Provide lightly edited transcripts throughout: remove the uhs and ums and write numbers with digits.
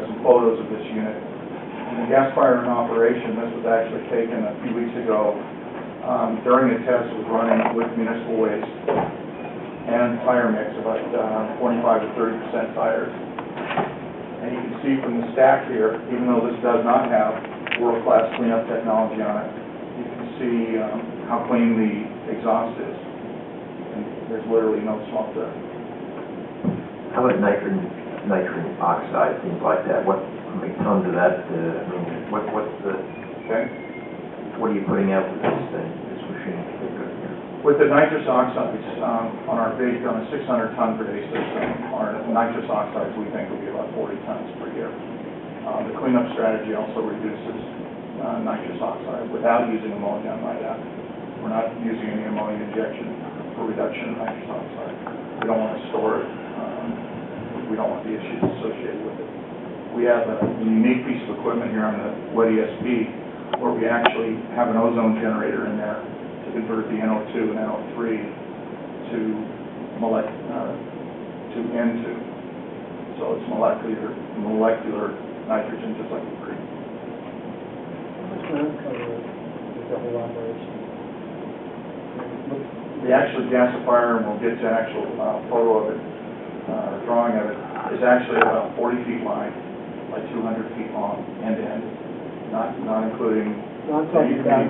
got some photos of this unit. And the gas fire in operation, this was actually taken a few weeks ago during a test. It was running with municipal waste and fire mix, about 25 to 30% tires. And you can see from the stack here, even though this does not have world-class cleanup technology on it, you can see how clean the exhaust is. And there's literally no smoke there. How about nitrogen oxide, things like that? How many tons of that? I mean, what's the? Okay. What are you putting out with this thing, this machine? With the nitrous oxides on our big, on a 600 ton per day system, our nitrous oxides we think will be about 40 tons per year. The cleanup strategy also reduces nitrous oxide without using ammonia, I might add. We're not using any ammonia injection for reduction of nitrous oxide. We don't want to store it. We don't want the issues associated with it. We have a unique piece of equipment here on the wet ESP where we actually have an ozone generator in there to convert the NO2 and NO3 to N2. So it's molecular nitrogen, just like we breathe. What's the cover of the whole operation? The actual gasifier, and we'll get to an actual photo of it, drawing of it, is actually about 40 feet wide by 200 feet long, end to end, not including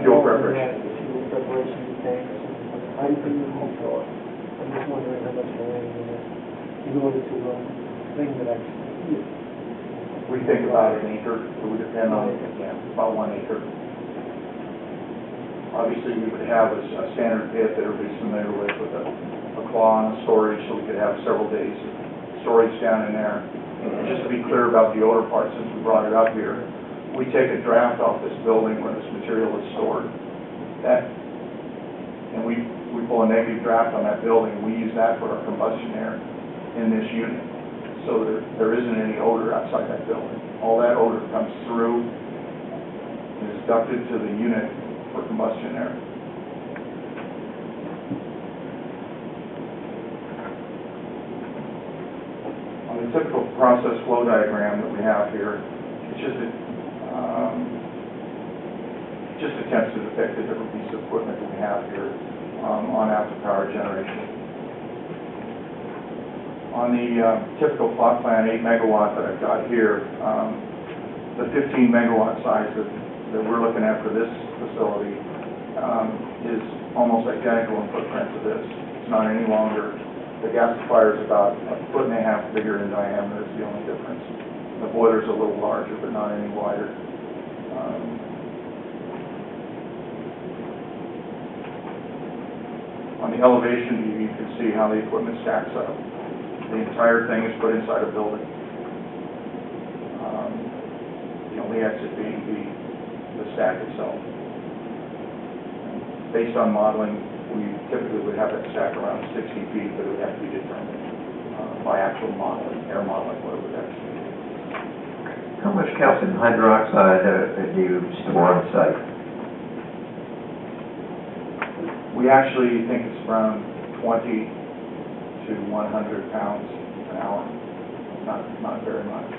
fuel preparation. Fuel preparation tanks and piping and so on. I'm just wondering how much land in order to things that actually use. We think about an acre. It would depend on, about 1 acre. Obviously, we would have a standard pit that everybody's familiar with a claw and a storage, so we could have several days of storage down in there. And just to be clear about the odor part, since we brought it up here, we take a draft off this building where this material is stored. And we pull a negative draft on that building. We use that for our combustion air in this unit. So there isn't any odor outside that building. All that odor comes through and is ducted to the unit for combustion air. On the typical process flow diagram that we have here, it's just attempts to depict the different pieces of equipment that we have here on after power generation. On the typical plot plan 8 megawatt that I've got here, the 15 megawatt size that we're looking at for this facility is almost identical in footprint to this. It's not any longer. The gasifier is about 1.5 feet bigger in diameter is the only difference. The boiler's a little larger, but not any wider. On the elevation view, you can see how the equipment stacks up. The entire thing is put inside a building. The only exit being the stack itself. Based on modeling, we typically would have that stack around 60 feet, but it would have to be determined by actual modeling, air modeling, what it would actually be. How much calcium hydroxide do you store on site? We actually think it's around 20 to 100 pounds an hour. Not very much.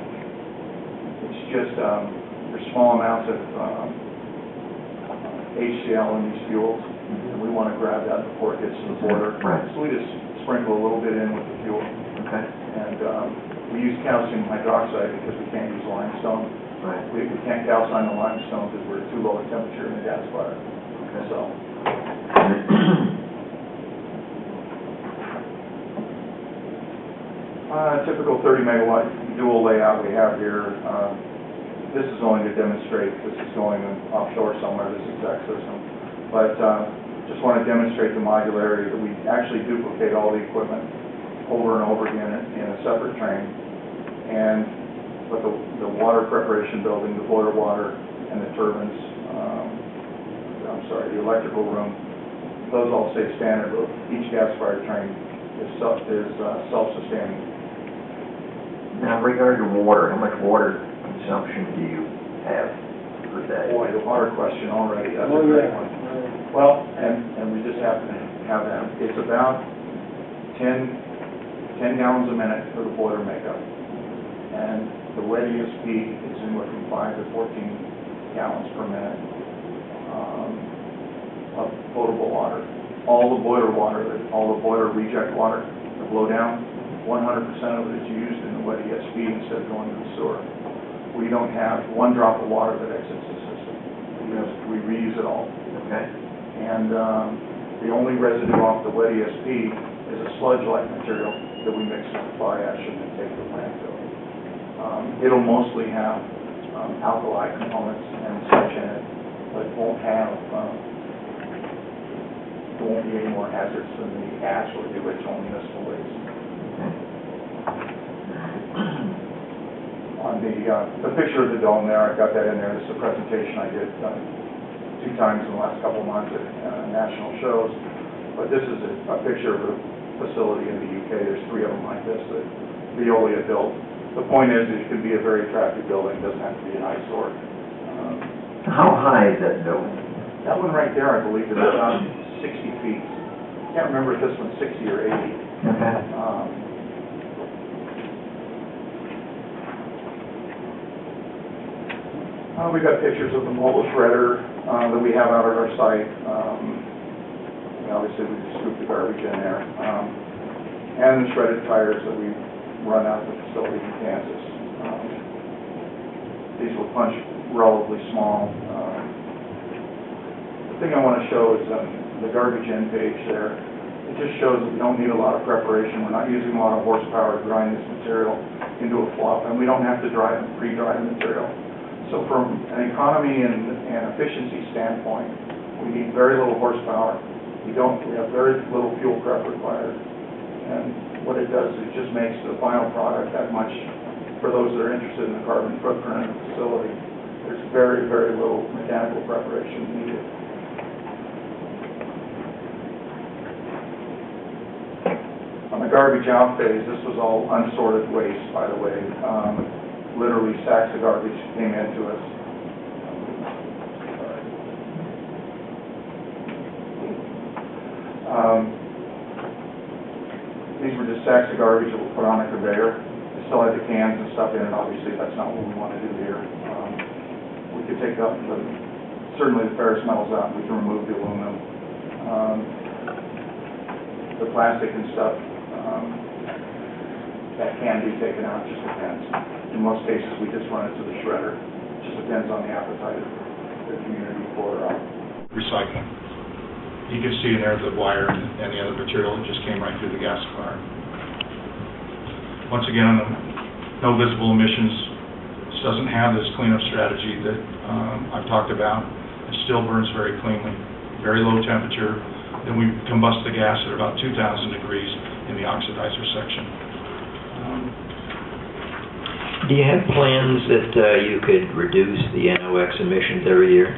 It's just there's small amounts of HCl in these fuels, and we want to grab that before it gets to the border. Right. So we just sprinkle a little bit in with the fuel. Okay. And we use calcium hydroxide because we can't use limestone. Right. We can't calcine the limestone because we're too low a temperature in the gasifier. Okay. So. Typical 30 megawatt dual layout we have here. This is only to demonstrate this is going offshore somewhere, this exact system. But just want to demonstrate the modularity that we actually duplicate all the equipment over and over again in a separate train. But the water preparation building, the boiler water, and the turbines, the electrical room, those all stay standard. Each gas-fired train is self-sustaining. Now, in regard to water, how much water consumption do you have per day? Boy, the water question already. That's a great one. Well, and we just happen to have that. It's about 10 gallons a minute for the boiler makeup. and the wettiest peak is anywhere from 5 to 14 gallons per minute of potable water. All the boiler water, all the boiler reject water, the blow down, 100% of it is used in the wet ESP instead of going to the sewer. We don't have one drop of water that exits the system. We reuse it all. Okay. And the only residue off the wet ESP is a sludge-like material that we mix with fly ash and then take to the landfill. It'll mostly have alkali components and such in it, but it won't have, there won't be any more hazards than the ash or the original municipal waste. On the picture of the dome there, I've got that in there. This is a presentation I did 2 times in the last couple of months at national shows. But this is a picture of a facility in the UK. There's 3 of them like this that Veolia built. The point is, it can be a very attractive building. It doesn't have to be an eyesore. How high is that building? That one right there, I believe, is about 60 feet. I can't remember if this one's 60 or 80. Okay. We've got pictures of the mobile shredder that we have out at our site. Obviously, we just scoop the garbage in there. And the shredded tires that we run out of the facility in Kansas. These will punch relatively small. The thing I want to show is the garbage in page there. It just shows that we don't need a lot of preparation. We're not using a lot of horsepower to grind this material into a fluff, and we don't have to pre-dry the material. So from an economy and efficiency standpoint, we need very little horsepower. We have very little fuel prep required. And what it does is it just makes the final product that much, for those that are interested in the carbon footprint of the facility, there's very, very little mechanical preparation needed. On the garbage out phase, this was all unsorted waste, by the way. Literally sacks of garbage came into us. These were just sacks of garbage that were put on a conveyor. They still had the cans and stuff in it. Obviously, that's not what we want to do here. We could take up certainly the ferrous metals out, and we can remove the aluminum. The plastic and stuff, that can be taken out, just depends. In most cases, we just run it to the shredder. It just depends on the appetite of the community for recycling. You can see in there the wire and the other material that just came right through the gasifier. Once again, no visible emissions. This doesn't have this cleanup strategy that I've talked about. It still burns very cleanly, very low temperature. Then we combust the gas at about 2,000 degrees in the oxidizer section. Do you have plans that you could reduce the NOx emissions every year?